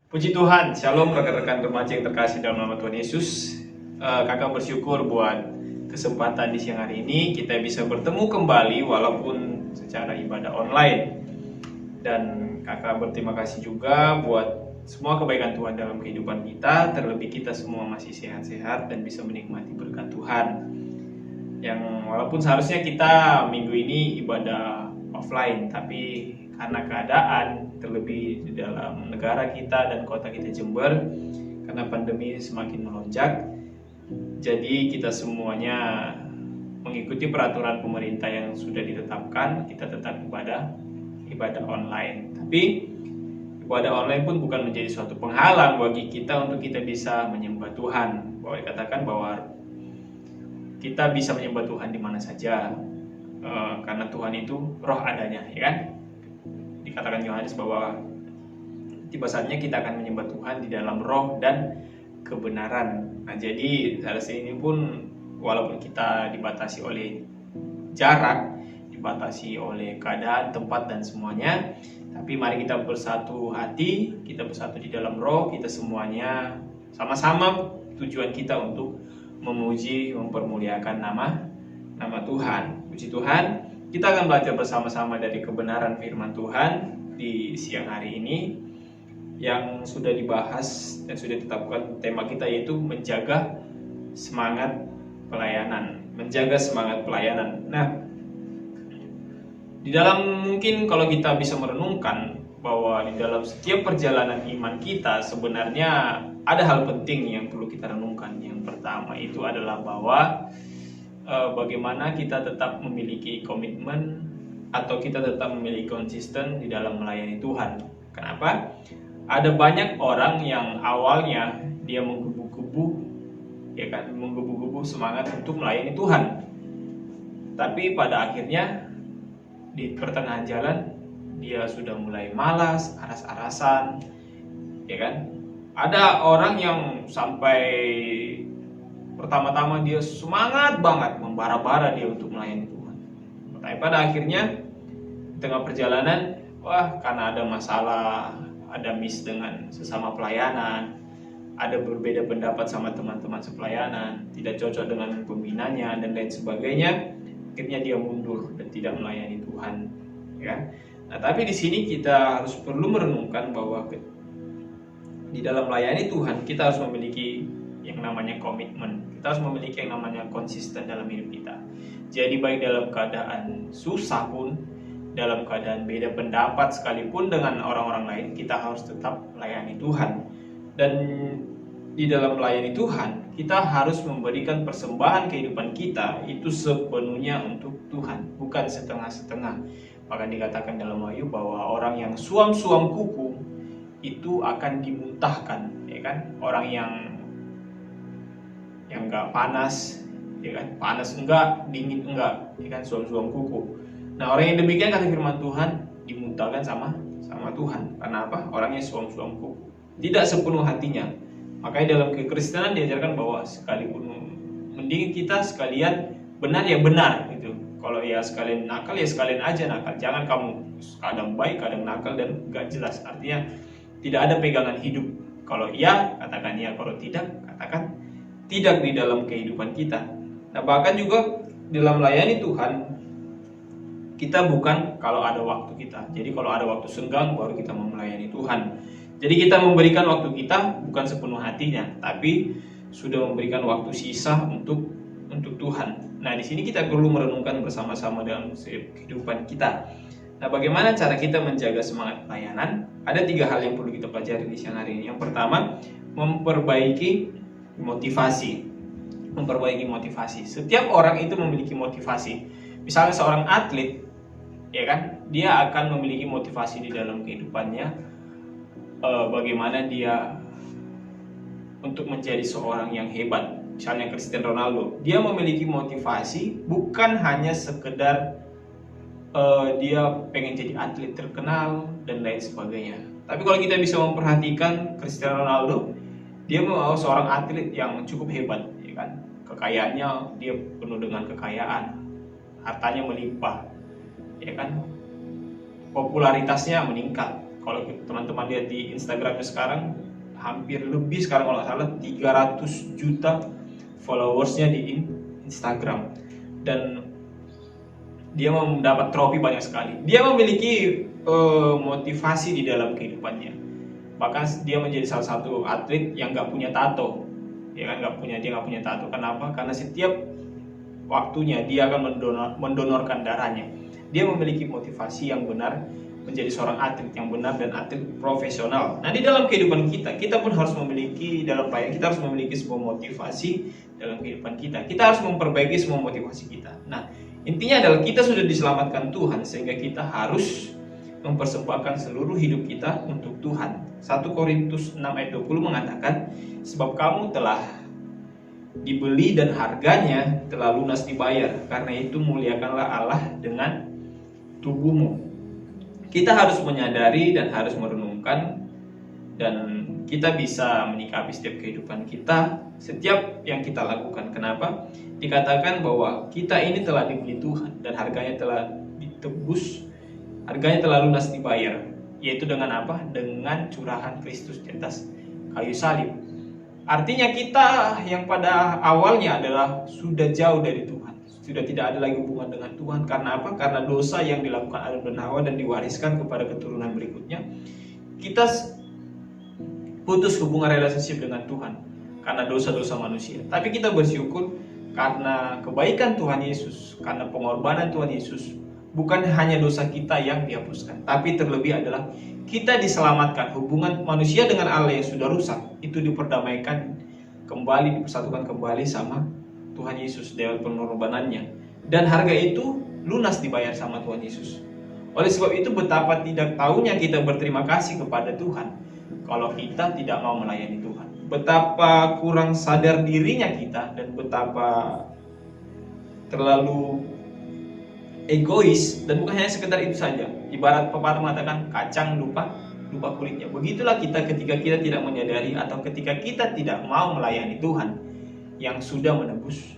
Puji Tuhan, Shalom rekan-rekan remaja yang terkasih dalam nama Tuhan Yesus. Kakak bersyukur buat kesempatan di siang hari ini kita bisa bertemu kembali walaupun secara ibadah online. Dan kakak berterima kasih juga buat semua kebaikan Tuhan dalam kehidupan kita. Terlebih kita semua masih sehat-sehat dan bisa menikmati berkat Tuhan. Yang walaupun seharusnya kita minggu ini ibadah offline, tapi karena keadaan terlebih di dalam negara kita dan kota kita Jember, karena pandemi semakin melonjak, jadi kita semuanya mengikuti peraturan pemerintah yang sudah ditetapkan, kita tetap ibadah online. Tapi ibadah online pun bukan menjadi suatu penghalang bagi kita untuk kita bisa menyembah Tuhan. Bahwa dikatakan bahwa kita bisa menyembah Tuhan di mana saja, karena Tuhan itu roh adanya, ya kan? Dikatakan Yohanes bahwa tiba saatnya kita akan menyembah Tuhan di dalam roh dan kebenaran. Nah, jadi saat ini pun walaupun kita dibatasi oleh jarak, dibatasi oleh keadaan, tempat dan semuanya, tapi mari kita bersatu hati, kita bersatu di dalam roh, kita semuanya sama-sama tujuan kita untuk memuji, mempermuliakan nama Tuhan. Puji Tuhan, kita akan belajar bersama-sama dari kebenaran firman Tuhan di siang hari ini yang sudah dibahas dan sudah ditetapkan tema kita, yaitu menjaga semangat pelayanan. Menjaga semangat pelayanan. Nah, di dalam mungkin kalau kita bisa merenungkan bahwa di dalam setiap perjalanan iman kita sebenarnya ada hal penting yang perlu kita renungkan. Yang pertama itu adalah bahwa bagaimana kita tetap memiliki komitmen atau kita tetap memiliki konsisten di dalam melayani Tuhan. Kenapa? Ada banyak orang yang awalnya dia menggebu-gebu, ya kan, menggebu-gebu semangat untuk melayani Tuhan. Tapi pada akhirnya di pertengahan jalan dia sudah mulai malas, aras-arasan, ya kan? Ada orang yang sampai pertama-tama dia semangat banget, membara-bara dia untuk melayani Tuhan. Tapi pada akhirnya di tengah perjalanan, karena ada masalah, ada miss dengan sesama pelayanan, ada berbeda pendapat sama teman-teman sepelayanan, tidak cocok dengan pembinanya dan lain sebagainya, akhirnya dia mundur dan tidak melayani Tuhan, ya. Nah, tapi di sini kita harus perlu merenungkan bahwa di dalam melayani Tuhan kita harus memiliki yang namanya komitmen. Kita harus memiliki yang namanya konsisten dalam hidup kita. Jadi baik dalam keadaan susah pun, dalam keadaan beda pendapat sekalipun dengan orang-orang lain, kita harus tetap melayani Tuhan. Dan di dalam melayani Tuhan, kita harus memberikan persembahan kehidupan kita itu sepenuhnya untuk Tuhan, bukan setengah-setengah. Bahkan dikatakan dalam Wahyu bahwa orang yang suam-suam kuku itu akan dimuntahkan, ya kan? Orang yang enggak panas, ya kan? Panas enggak, dingin enggak, ya kan? Suam-suam kuku. Nah, orang yang demikian kata firman Tuhan dimuntahkan sama Tuhan. Karena apa? Orangnya suam-suam kuku, tidak sepenuh hatinya. Makanya dalam kekristenan diajarkan bahwa sekalipun mending kita sekalian benar ya benar gitu. Kalau ya sekalian nakal ya sekalian aja nakal. Jangan kamu kadang baik kadang nakal dan gak jelas. Artinya tidak ada pegangan hidup. Kalau iya katakan iya, kalau tidak katakan tidak di dalam kehidupan kita. Nah, bahkan juga dalam melayani Tuhan kita bukan kalau ada waktu kita. Jadi kalau ada waktu senggang baru kita melayani Tuhan. Jadi kita memberikan waktu kita bukan sepenuh hatinya, tapi sudah memberikan waktu sisa untuk Tuhan. Nah, di sini kita perlu merenungkan bersama-sama dalam kehidupan kita. Nah, bagaimana cara kita menjaga semangat pelayanan? Ada 3 hal yang perlu kita pelajari di siang hari ini. Yang pertama, memperbaiki motivasi. Memperbaiki motivasi. Setiap orang itu memiliki motivasi. Misalnya seorang atlet, ya kan, dia akan memiliki motivasi di dalam kehidupannya. Bagaimana dia untuk menjadi seorang yang hebat. Misalnya Cristiano Ronaldo, dia memiliki motivasi bukan hanya sekedar dia pengen jadi atlet terkenal dan lain sebagainya. Tapi kalau kita bisa memperhatikan Cristiano Ronaldo, dia memang seorang atlet yang cukup hebat, ya kan? Kekayaannya dia penuh dengan kekayaan, hartanya melimpah, ya kan? Popularitasnya meningkat. Kalau teman-teman lihat di Instagramnya sekarang, hampir lebih sekarang kalau nggak salah 300 juta followersnya di Instagram. Dan dia mendapat trofi banyak sekali. Dia memiliki motivasi di dalam kehidupannya. Bahkan dia menjadi salah satu atlet yang nggak punya tato, ya kan, dia nggak punya tato. Kenapa? Karena setiap waktunya dia akan mendonorkan darahnya. Dia memiliki motivasi yang benar menjadi seorang atlet yang benar dan atlet profesional. Nah, di dalam kehidupan kita pun harus memiliki, dalam pelayanan kita harus memiliki sebuah motivasi dalam kehidupan kita. Kita harus memperbaiki semua motivasi kita. Nah, intinya adalah kita sudah diselamatkan Tuhan, sehingga kita harus mempersembahkan seluruh hidup kita untuk Tuhan. 1 Korintus 6 ayat 20 mengatakan, sebab kamu telah dibeli dan harganya telah lunas dibayar, karena itu muliakanlah Allah dengan tubuhmu. Kita harus menyadari dan harus merenungkan, dan kita bisa menyikapi setiap kehidupan kita, setiap yang kita lakukan. Kenapa? Dikatakan bahwa kita ini telah dibeli Tuhan dan harganya telah ditebus, harganya telah lunas dibayar, yaitu dengan apa? Dengan curahan Kristus di atas kayu salib. Artinya kita yang pada awalnya adalah sudah jauh dari Tuhan, sudah tidak ada lagi hubungan dengan Tuhan. Karena apa? Karena dosa yang dilakukan Adam dan Hawa dan diwariskan kepada keturunan berikutnya. Kita putus hubungan relationship dengan Tuhan karena dosa-dosa manusia. Tapi kita bersyukur karena kebaikan Tuhan Yesus, karena pengorbanan Tuhan Yesus, bukan hanya dosa kita yang dihapuskan, tapi terlebih adalah kita diselamatkan. Hubungan manusia dengan Allah yang sudah rusak itu diperdamaikan kembali, dipersatukan kembali sama Tuhan Yesus dengan pengorbanannya, dan harga itu lunas dibayar sama Tuhan Yesus. Oleh sebab itu, betapa tidak tahunya kita berterima kasih kepada Tuhan kalau kita tidak mau melayani Tuhan. Betapa kurang sadar dirinya kita, dan betapa terlalu egois. Dan bukan hanya sekedar itu saja. Ibarat pepatah mengatakan, kacang lupa kulitnya. Begitulah kita ketika kita tidak menyadari, atau ketika kita tidak mau melayani Tuhan yang sudah menebus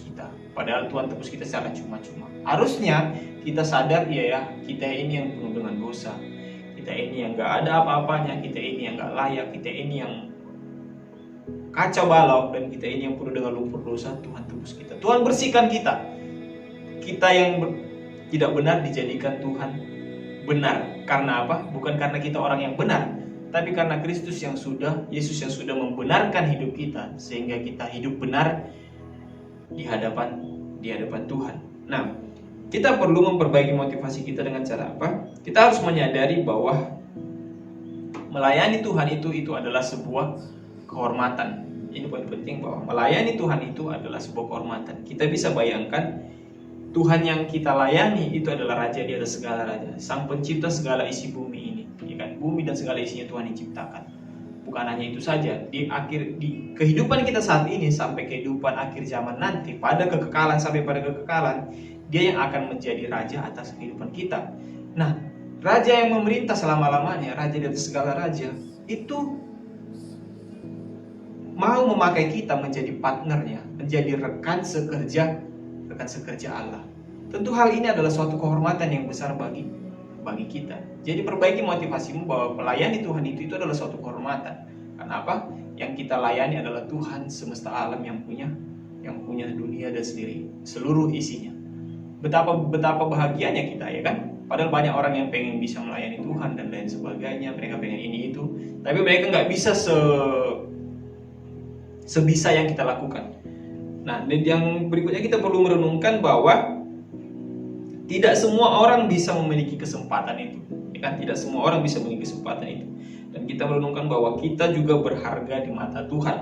kita. Padahal Tuhan tebus kita secara cuma-cuma. Harusnya kita sadar, ya, kita ini yang penuh dengan dosa, kita ini yang gak ada apa-apanya, kita ini yang gak layak, kita ini yang kacau balau, dan kita ini yang penuh dengan lumpur dosa. Tuhan tebus kita, Tuhan bersihkan kita. Kita yang tidak benar dijadikan Tuhan benar. Karena apa? Bukan karena kita orang yang benar, tapi karena Yesus yang sudah membenarkan hidup kita, sehingga kita hidup benar di hadapan Tuhan. Nah, kita perlu memperbaiki motivasi kita dengan cara apa? Kita harus menyadari bahwa melayani Tuhan itu adalah sebuah kehormatan. Ini poin penting, bahwa melayani Tuhan itu adalah sebuah kehormatan. Kita bisa bayangkan, Tuhan yang kita layani itu adalah Raja di atas segala raja, Sang Pencipta segala isi bumi ini, ya kan? Bumi dan segala isinya Tuhan yang ciptakan. Bukan hanya itu saja, di kehidupan kita saat ini sampai kehidupan akhir zaman nanti, sampai pada kekekalan, Dia yang akan menjadi raja atas kehidupan kita. Nah, raja yang memerintah selama-lamanya, Raja di atas segala raja, itu mau memakai kita menjadi partnernya, menjadi rekan sekerja Allah. Tentu hal ini adalah suatu kehormatan yang besar bagi kita. Jadi perbaiki motivasimu bahwa melayani Tuhan itu adalah suatu kehormatan. Kenapa? Yang kita layani adalah Tuhan semesta alam yang punya dunia dan seluruh isinya. Betapa bahagianya kita, ya kan? Padahal banyak orang yang pengen bisa melayani Tuhan dan lain sebagainya. Mereka pengen ini itu, tapi mereka nggak bisa sebisa yang kita lakukan. Nah, dan yang berikutnya kita perlu merenungkan bahwa tidak semua orang bisa memiliki kesempatan itu, ya kan? Tidak semua orang bisa memiliki kesempatan itu. Dan kita merenungkan bahwa kita juga berharga di mata Tuhan,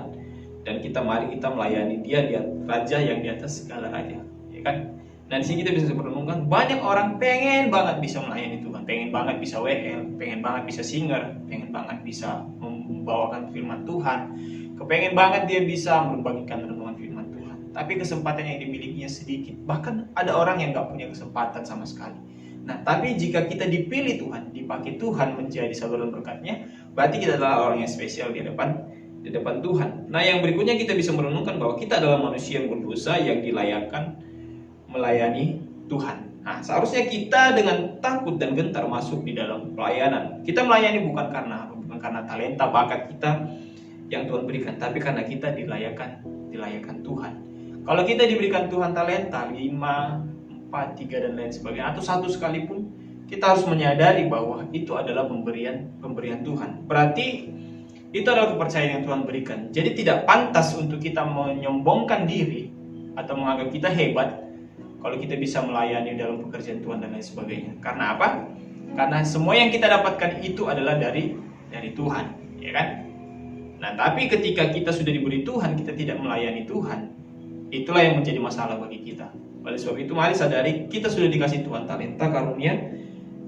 dan mari kita melayani Dia, Raja yang di atas segala raja, ya kan? Nah, di sini kita bisa merenungkan, banyak orang pengen banget bisa melayani Tuhan, pengen banget bisa WL, pengen banget bisa singer, pengen banget bisa membawakan firman Tuhan, kepengen banget dia bisa membagikan renungan firman Tuhan, tapi kesempatan yang dimilikinya sedikit. Bahkan ada orang yang gak punya kesempatan sama sekali. Nah, tapi jika kita dipilih Tuhan, dipakai Tuhan menjadi saluran berkatnya, berarti kita adalah orang yang spesial di depan Tuhan. Nah, yang berikutnya kita bisa merenungkan bahwa kita adalah manusia yang berdosa yang dilayakkan melayani Tuhan. Nah, seharusnya kita dengan takut dan gentar masuk di dalam pelayanan. Kita melayani bukan karena talenta bakat kita yang Tuhan berikan, tapi karena kita dilayakan Tuhan. Kalau kita diberikan Tuhan talenta 5, 4, 3 dan lain sebagainya, atau satu sekalipun, kita harus menyadari bahwa itu adalah pemberian Tuhan. Berarti itu adalah kepercayaan yang Tuhan berikan. Jadi tidak pantas untuk kita menyombongkan diri atau menganggap kita hebat kalau kita bisa melayani dalam pekerjaan Tuhan dan lain sebagainya. Karena apa? Karena semua yang kita dapatkan itu adalah dari Tuhan, ya kan? Nah, tapi ketika kita sudah diberi Tuhan, kita tidak melayani Tuhan, itulah yang menjadi masalah bagi kita. Oleh sebab itu, mari sadari kita sudah dikasih Tuhan talenta, karunia,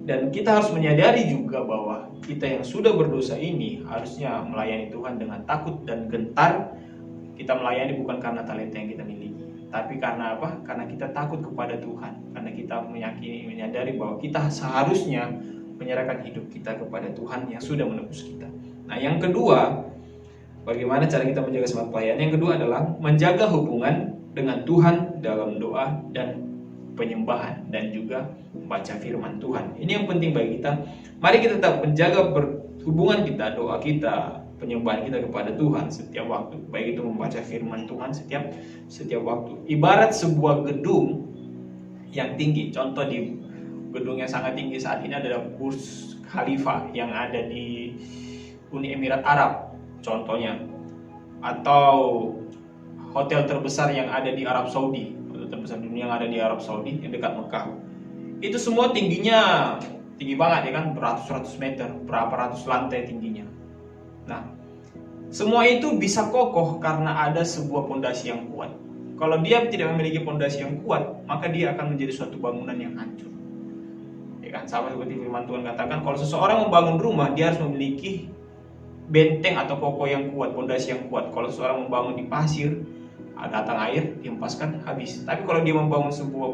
dan kita harus menyadari juga bahwa kita yang sudah berdosa ini harusnya melayani Tuhan dengan takut dan gentar. Kita melayani bukan karena talenta yang kita miliki, tapi karena apa? Karena kita takut kepada Tuhan, karena kita menyadari bahwa kita seharusnya menyerahkan hidup kita kepada Tuhan yang sudah menebus kita. Nah, yang kedua, bagaimana cara kita menjaga semangat pelayanan? Yang kedua adalah menjaga hubungan dengan Tuhan dalam doa dan penyembahan, dan juga membaca firman Tuhan. Ini yang penting bagi kita. Mari kita tetap menjaga hubungan kita, doa kita, penyembahan kita kepada Tuhan setiap waktu. Baik itu membaca firman Tuhan setiap waktu. Ibarat sebuah gedung yang tinggi. Contoh di gedung yang sangat tinggi saat ini adalah Burj Khalifa yang ada di Uni Emirat Arab, contohnya, atau hotel terbesar yang ada di Arab Saudi, hotel terbesar dunia yang ada di Arab Saudi yang dekat Mekah. Itu semua tingginya tinggi banget, ya kan, beratus-ratus meter, berapa ratus lantai tingginya. Nah, semua itu bisa kokoh karena ada sebuah pondasi yang kuat. Kalau dia tidak memiliki pondasi yang kuat, maka dia akan menjadi suatu bangunan yang hancur. Ya kan, sama seperti firman Tuhan katakan, kalau seseorang membangun rumah, dia harus memiliki benteng atau kokoh yang kuat, pondasi yang kuat. Kalau seseorang membangun di pasir, datang air, dihempaskan, habis. Tapi kalau dia membangun sebuah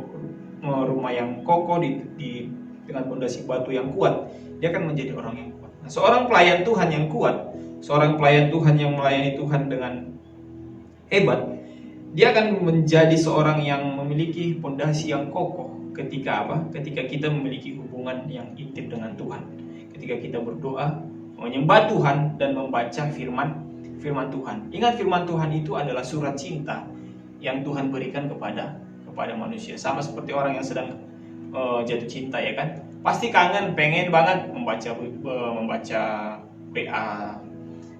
rumah yang kokoh dengan pondasi batu yang kuat, dia akan menjadi orang yang kuat. Nah, seorang pelayan Tuhan yang kuat, seorang pelayan Tuhan yang melayani Tuhan dengan hebat, dia akan menjadi seorang yang memiliki pondasi yang kokoh. Ketika apa? Ketika kita memiliki hubungan yang intim dengan Tuhan. Ketika kita berdoa, menyembah Tuhan, dan membaca firman Tuhan. Ingat, firman Tuhan itu adalah surat cinta yang Tuhan berikan kepada manusia. Sama seperti orang yang sedang jatuh cinta, ya kan? Pasti kangen, pengen banget membaca WA,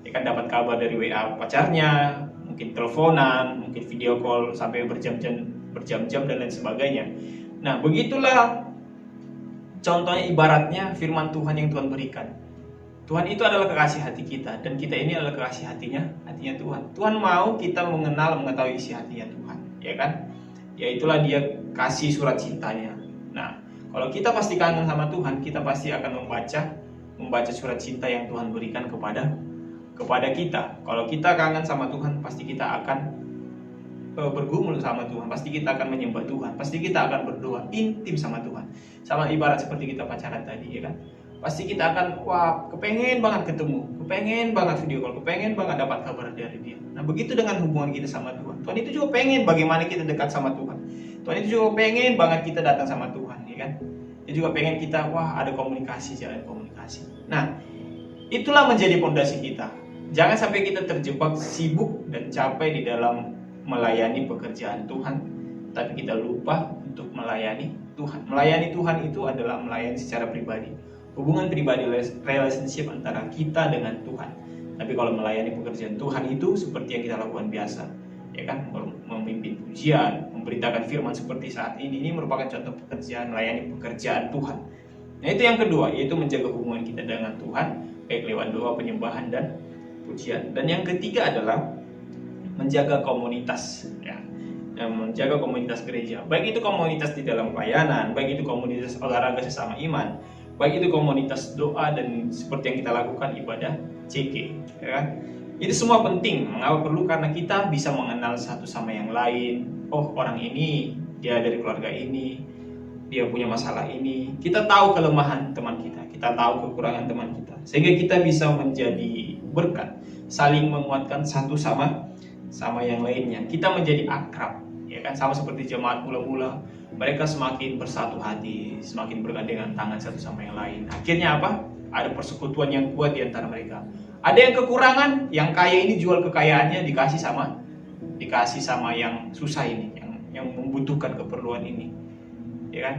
ya kan, dapat kabar dari WA pacarnya, mungkin teleponan, mungkin video call sampai berjam-jam dan lain sebagainya. Nah, begitulah contohnya, ibaratnya firman Tuhan yang Tuhan berikan. Tuhan itu adalah kekasih hati kita, dan kita ini adalah kekasih hatinya Tuhan. Tuhan mau kita mengetahui isi hatinya Tuhan, ya kan? Ya, itulah dia kasih surat cintanya. Nah, kalau kita pasti kangen sama Tuhan, kita pasti akan membaca surat cinta yang Tuhan berikan kepada kita. Kalau kita kangen sama Tuhan, pasti kita akan bergumul sama Tuhan, pasti kita akan menyembah Tuhan, pasti kita akan berdoa intim sama Tuhan. Sama ibarat seperti kita pacaran tadi, ya kan? Pasti kita akan, kepengen banget ketemu, kepengen banget video call, kepengen banget dapat kabar dari dia. Nah, begitu dengan hubungan kita sama Tuhan. Tuhan itu juga pengen bagaimana kita dekat sama Tuhan. Tuhan itu juga pengen banget kita datang sama Tuhan, ya kan? Dia juga pengen kita, ada komunikasi, jalan komunikasi. Nah, itulah menjadi pondasi kita. Jangan sampai kita terjebak sibuk dan capek di dalam melayani pekerjaan Tuhan, tapi kita lupa untuk melayani Tuhan. Melayani Tuhan itu adalah melayani secara pribadi. Hubungan pribadi, relationship antara kita dengan Tuhan. Tapi kalau melayani pekerjaan Tuhan itu seperti yang kita lakukan biasa, ya kan, memimpin pujian, memberitakan firman seperti saat ini merupakan contoh melayani pekerjaan Tuhan. Nah, itu yang kedua, yaitu menjaga hubungan kita dengan Tuhan, baik lewat doa, penyembahan, dan pujian. Dan yang ketiga adalah menjaga komunitas, ya. Menjaga komunitas gereja, baik itu komunitas di dalam pelayanan, baik itu komunitas olahraga sesama iman, baik itu komunitas doa, dan seperti yang kita lakukan ibadah CK, ya kan? Itu semua penting. Mengapa perlu? Karena kita bisa mengenal satu sama yang lain. Oh, orang ini dia dari keluarga ini, dia punya masalah ini. Kita tahu kelemahan teman kita tahu kekurangan teman kita, sehingga kita bisa menjadi berkat, saling menguatkan satu sama yang lainnya. Kita menjadi akrab, ya kan, sama seperti jemaat mula-mula. mereka semakin bersatu hati, semakin bergandengan tangan satu sama yang lain. Akhirnya apa? Ada persekutuan yang kuat di antara mereka. Ada yang kekurangan, yang kaya ini jual kekayaannya dikasih sama yang susah ini, yang membutuhkan keperluan ini, ya kan?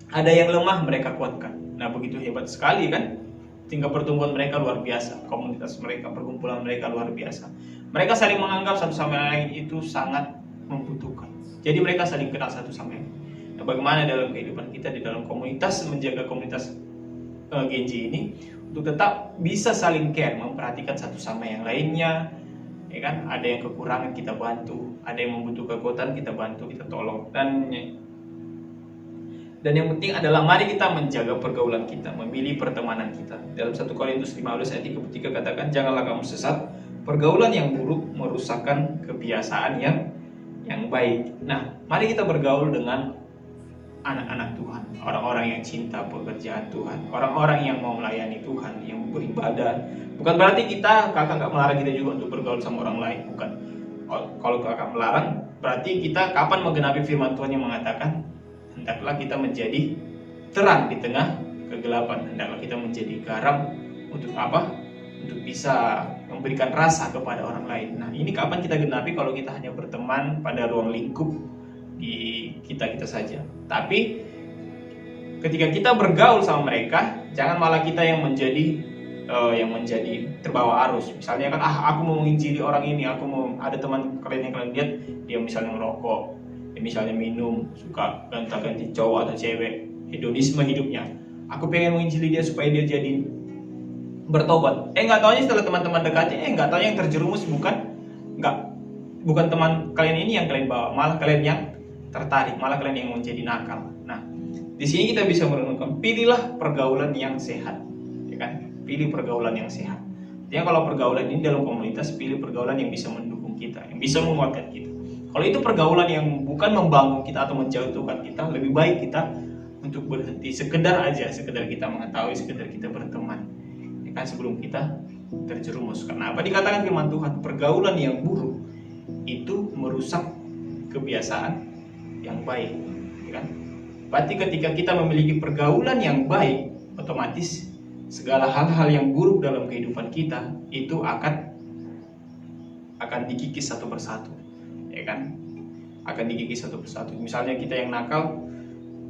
Ada yang lemah, mereka kuatkan. Nah, begitu hebat sekali kan? Tingkat pertumbuhan mereka luar biasa, komunitas mereka, perkumpulan mereka luar biasa. Mereka saling menganggap satu sama lain itu sangat membutuhkan. Jadi mereka saling kenal satu sama lain. Nah, bagaimana dalam kehidupan kita di dalam komunitas, menjaga komunitas Genji ini untuk tetap bisa saling care, memperhatikan satu sama yang lainnya, ya kan? Ada yang kekurangan kita bantu, ada yang membutuhkan kekuatan kita bantu, kita tolong. Dan yang penting adalah mari kita menjaga pergaulan kita, memilih pertemanan kita. Dalam 1 Korintus 15 ayat 3 katakan, janganlah kamu sesat, pergaulan yang buruk merusakkan kebiasaan yang baik. Nah, mari kita bergaul dengan anak-anak Tuhan, orang-orang yang cinta pekerjaan Tuhan, orang-orang yang mau melayani Tuhan, yang beribadah. Bukan berarti kakak nggak melarang kita juga untuk bergaul sama orang lain, bukan. Kalau kakak melarang, berarti kita kapan menggenapi firman Tuhan yang mengatakan, hendaklah kita menjadi terang di tengah kegelapan, hendaklah kita menjadi garam untuk apa? Untuk bisa memberikan rasa kepada orang lain. Nah, ini kapan kita genapi? Kalau kita hanya berteman pada ruang lingkup di kita saja. Tapi ketika kita bergaul sama mereka, jangan malah kita yang menjadi terbawa arus. Misalnya kan, aku mau menginjili orang ini, ada teman kalian yang kalian lihat, dia misalnya merokok, dia misalnya minum, suka ganti cowok atau cewek, hedonisme hidupnya. Aku pengen menginjili dia supaya dia jadi bertobat. Nggak taunya setelah teman-teman dekatnya, nggak taunya yang terjerumus bukan teman kalian ini yang kalian bawa, malah kalian yang tertarik, malah kalian yang menjadi nakal. Nah, di sini kita bisa merenungkan, pilihlah pergaulan yang sehat, ya kan? Pilih pergaulan yang sehat. Artinya kalau pergaulan ini dalam komunitas, pilih pergaulan yang bisa mendukung kita, yang bisa menguatkan kita. Kalau itu pergaulan yang bukan membangun kita atau menjatuhkan kita, lebih baik kita untuk berhenti, sekedar kita mengetahui, sekedar kita berteman, ya kan, sebelum kita terjerumus. Karena apa? Dikatakan firman Tuhan, pergaulan yang buruk itu merusak kebiasaan yang baik, ya kan? Berarti ketika kita memiliki pergaulan yang baik, otomatis segala hal-hal yang buruk dalam kehidupan kita itu akan dikikis satu persatu, ya kan? Akan dikikis satu persatu. Misalnya kita yang nakal,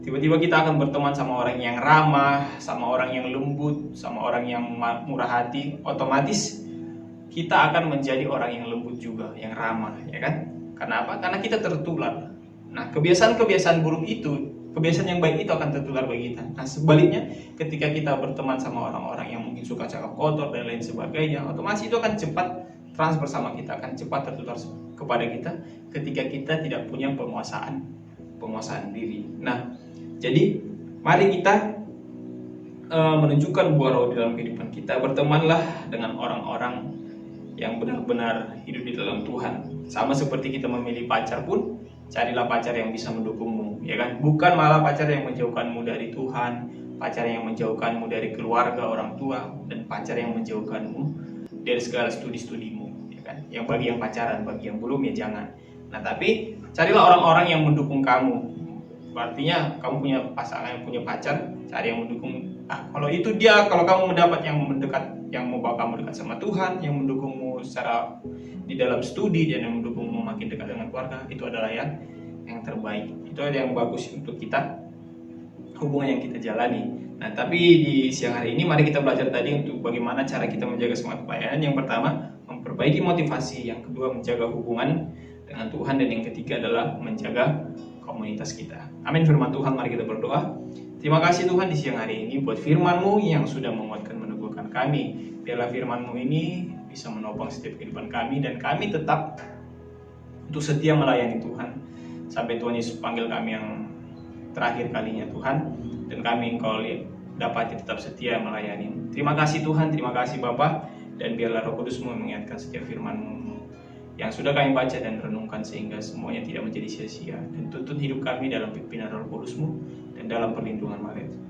tiba-tiba kita akan berteman sama orang yang ramah, sama orang yang lembut, sama orang yang murah hati, otomatis kita akan menjadi orang yang lembut juga, yang ramah, ya kan? Karena apa? Karena kita tertular. Nah, kebiasaan-kebiasaan buruk itu, kebiasaan yang baik itu akan tertular bagi kita. Nah, sebaliknya, ketika kita berteman sama orang-orang yang mungkin suka cakap kotor dan lain sebagainya, otomatis itu akan cepat transfer sama kita, akan cepat tertular kepada kita ketika kita tidak punya penguasaan diri. Nah, jadi mari kita menunjukkan buah roh di dalam kehidupan kita. Bertemanlah dengan orang-orang yang benar-benar hidup di dalam Tuhan. Sama seperti kita memilih pacar pun, carilah pacar yang bisa mendukungmu, ya kan? Bukan malah pacar yang menjauhkanmu dari Tuhan, pacar yang menjauhkanmu dari keluarga orang tua, dan pacar yang menjauhkanmu dari segala studi-studimu, ya kan? Yang bagi yang pacaran, bagi yang belum ya jangan. Nah, tapi carilah orang-orang yang mendukung kamu. Artinya kamu punya pasangan, yang punya pacar, cari yang mendukung. Kalau kamu mendapat yang mendekat, yang membawa kamu dekat sama Tuhan, yang mendukungmu secara di dalam studi, dan yang mendukungmu makin dekat dengan keluarga, itu adalah yang terbaik. Itu adalah yang bagus untuk kita, hubungan yang kita jalani. Nah, tapi di siang hari ini mari kita belajar tadi untuk bagaimana cara kita menjaga semangat pelayanan. Yang pertama, memperbaiki motivasi. Yang kedua, menjaga hubungan dengan Tuhan. Dan yang ketiga adalah menjaga komunitas kita. Amin. Firman Tuhan, mari kita berdoa. Terima kasih Tuhan di siang hari ini buat firman-Mu yang sudah menguatkan, meneguhkan kami. Biarlah firman-Mu ini bisa menopang setiap kehidupan kami, dan kami tetap untuk setia melayani Tuhan sampai Tuhan Yesus panggil kami yang terakhir kalinya Tuhan, dan kami Engkau dapati tetap setia melayani. Terima kasih Tuhan, terima kasih Bapa, dan biarlah Roh Kudus-Mu mengingatkan setiap firman-Mu yang sudah kami baca dan renungkan, sehingga semuanya tidak menjadi sia-sia, dan tuntun hidup kami dalam pimpinan Roh Kudus-Mu dan dalam perlindungan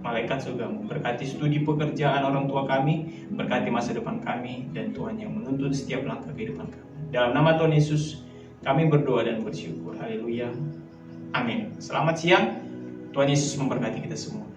malaikat surga-Mu. Berkati studi pekerjaan orang tua kami, berkati masa depan kami, dan Tuhan yang menuntun setiap langkah kehidupan kami. Dalam nama Tuhan Yesus kami berdoa dan bersyukur. Haleluya. Amin. Selamat siang. Tuhan Yesus memberkati kita semua.